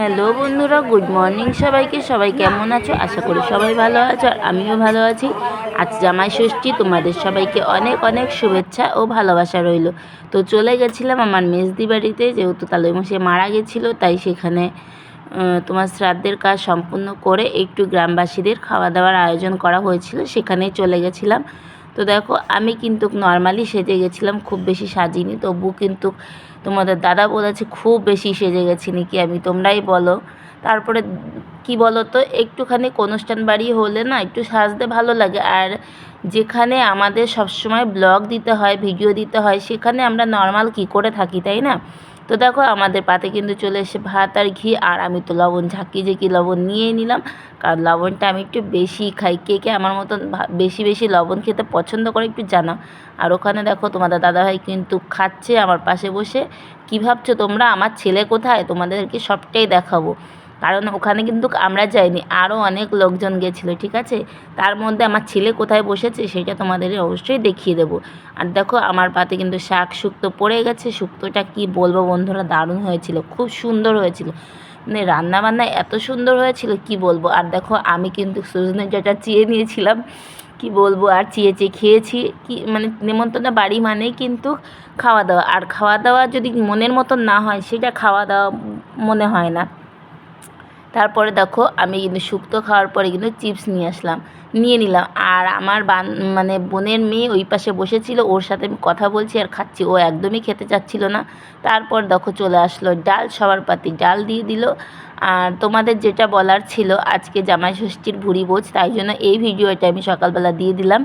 Hello বন্ধুরা, good morning সবাইকে। সবাই কেমন আছো? আশা করি সবাই ভালো আছো, আর আমিও ভালো আছি। আজ জামাই ষষ্ঠী, তোমাদের সবাইকে অনেক অনেক শুভেচ্ছা ও ভালোবাসা রইল। তো চলে গেছিলাম আমার মেজদি বাড়িতে, যেহেতু তালুইমশাই মারা গেছিলো, তাই সেখানে তোমার শ্রাদ্ধের কাজ সম্পূর্ণ করে একটু গ্রামবাসীদের খাওয়া দাওয়ার আয়োজন করা হয়েছিল, সেখানেই চলে গেছিলাম। তো দেখো, আমি কিন্তু নর্মালি সেজে গেছিলাম, খুব বেশি সাজিনি। তবু কিন্তু তোমাদের দাদা বলেছে খুব বেশি সেজে গেছি নাকি আমি, তোমরাই বলো। তারপরে কি বলো তো, একটুখানি অনুষ্ঠান বাড়ি হলে না একটু সাজতে ভালো লাগে। আর যেখানে আমাদের সবসময় ব্লগ দিতে হয়, ভিডিও দিতে হয়, সেখানে আমরা নর্মাল কি করে থাকি, তাই না? তো দেখো, আমাদের পাতে কিন্তু চলে এসে ভাত আর ঘি, আর আমি তো লবণ ঝাঁকি লবণ নিয়েই নিলাম, কারণ লবণটা আমি একটু বেশি খাই। কে কে আমার মতন বেশি বেশি লবণ খেতে পছন্দ করে একটু জানা। আর ওখানে দেখো তোমাদের দাদাভাই কিন্তু খাচ্ছে আমার পাশে বসে। কী ভাবছো তোমরা আমার ছেলে কোথায়? তোমাদেরকে সবটাই দেখাবো, কারণ ওখানে কিন্তু আমরা যাইনি, আরও অনেক লোকজন গেছিলো, ঠিক আছে? তার মধ্যে আমার ছেলে কোথায় বসেছে সেটা তোমাদের অবশ্যই দেখিয়ে দেবো। আর দেখো, আমার পাতে কিন্তু শাক শুক্তো পড়ে গেছে। শুক্তোটা কি বলবো বন্ধুরা, দারুণ হয়েছিল, খুব সুন্দর হয়েছিল। মানে রান্নাবান্না এত সুন্দর হয়েছিল কি বলবো। আর দেখো, আমি কিন্তু সজনে ডাঁটা চেয়ে নিয়েছিলাম, কি বলবো, আর চেয়ে খেয়েছি। কি মানে, নেমন্তন্ন বাড়ি মানেই কিন্তু খাওয়া দাওয়া, আর খাওয়া দাওয়া যদি মনের মতন না হয় সেটা খাওয়া দাওয়া মনে হয় না। তারপরে দেখো, আমি কিন্তু শুক্তো খাওয়ার পরে কিন্তু চিপস নিয়ে নিলাম। আর আমার মানে বোনের মেয়ে ওই পাশে বসেছিল, ওর সাথে আমি কথা বলছি আর খাচ্ছি, ও একদমই খেতে চাচ্ছিল না। তারপর দেখো চলে আসলো ডাল, সবার পাতি ডাল দিয়ে দিল। আর তোমাদের যেটা বলার ছিল, আজকে জামাই ষষ্ঠীর ভুরি ভোজ, তাই জন্য এই ভিডিওটা আমি সকালবেলা দিয়ে দিলাম।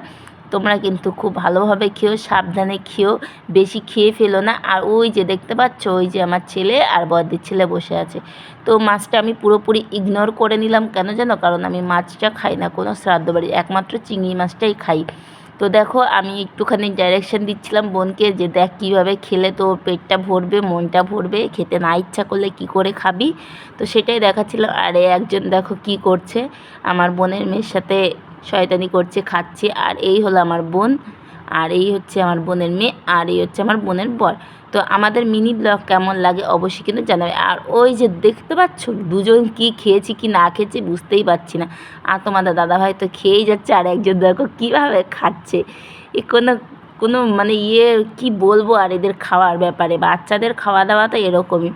তোমরা কিন্তু খুব ভালোভাবে খেও, সাবধানে খেও, বেশি খেয়ে ফেলো না। আর ওই যে দেখতে পাচ্ছ, ওই যে আমার ছেলে আর বড়দির ছেলে বসে আছে। তো মাছটা আমি পুরোপুরি ইগনোর করে নিলাম, কেন জানো? কারণ আমি মাছটা খাই না কোনো শ্রাদ্ধ বাড়ি, একমাত্র চিংড়ি মাছটাই খাই। তো দেখো, আমি একটুখানি ডাইরেকশন দিচ্ছিলাম বোনকে, যে দেখ কীভাবে খেলে তোর পেটটা ভরবে, মনটা ভরবে, খেতে না ইচ্ছা করলে কি করে খাবি। তো সেটাই দেখাচ্ছিলাম। আর একজন দেখো কি করছে, আমার বোনের মেয়ের সাথে শয়তানি করছে, খাচ্ছে। আর এই হলো আমার বোন, আর এই হচ্ছে আমার বোনের মেয়ে, আর এই হচ্ছে আমার বোনের বর। তো আমাদের মিনি ব্লগ কেমন লাগে অবশ্যই কিন্তু জানাবে। আর ওই যে দেখতে পাচ্ছ, দুজন কি খেয়েছি কি না খেয়েছি বুঝতেই পারছি না। আর তোমাদের দাদাভাই তো খেয়েই যাচ্ছে, আর একজন দেখো কীভাবে খাচ্ছে। এ কোনো কোনো মানে কি বলবো আর এদের খাওয়ার ব্যাপারে, বাচ্চাদের খাওয়া দাওয়া তো এরকমই।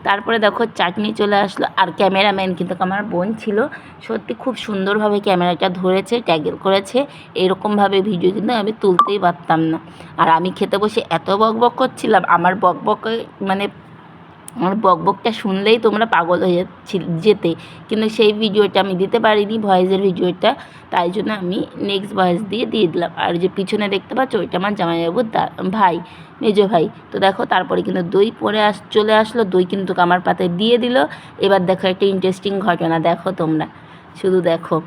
তারপরে দেখো চাটনি চলে আসলো, আর ক্যামেরাম্যান কিন্তু আমার বোন ছিল। সত্যি খুব সুন্দরভাবে ক্যামেরাটা ধরেছে, ট্যাগেল করেছে। এরকমভাবে ভিডিও কিন্তু আমি তুলতেই পারতাম না। আর আমি খেতে বসে এত বকবক করছিলাম, মানে আমার বকবকটা শুনলেই তোমরা পাগল হয়ে যেতে। কিন্তু সেই ভিডিওটা আমি দিতে পারিনি, ভয়েসের ভিডিওটা, তাই জন্য আমি নেক্সট ভয়েস দিয়ে দিলাম। আর যে পিছনে দেখতে পাচ্ছ, ওইটা আমার জামাইবাবুর ভাই, মেজো ভাই। তো দেখো, তারপরে কিন্তু দই চলে আসলো, দই কিন্তু আমার পাতে দিয়ে দিল। এবার দেখো একটা ইন্টারেস্টিং ঘটনা, দেখো তোমরা শুধু দেখো।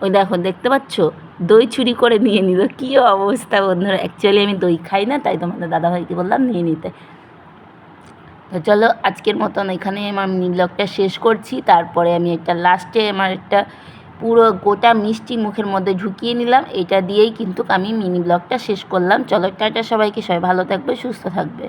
ওই দেখো, দেখতে পাচ্ছ, দই চুরি করে নিয়ে নিল। কী অবস্থা বন্ধুরা! অ্যাকচুয়ালি আমি দই খাই না, তাই তোমাদের দাদাভাইকে বললাম নিয়ে নিতে। তো চলো, আজকের মতন এখানে আমার মিনি ব্লগটা শেষ করছি। তারপরে আমি লাস্টে আমার পুরো গোটা মিষ্টি মুখের মধ্যে ঢুকিয়ে নিলাম, এটা দিয়েই কিন্তু আমি মিনি ব্লগটা শেষ করলাম। চলো, টাটা সবাইকে, সবাই ভালো থাকবে, সুস্থ থাকবে।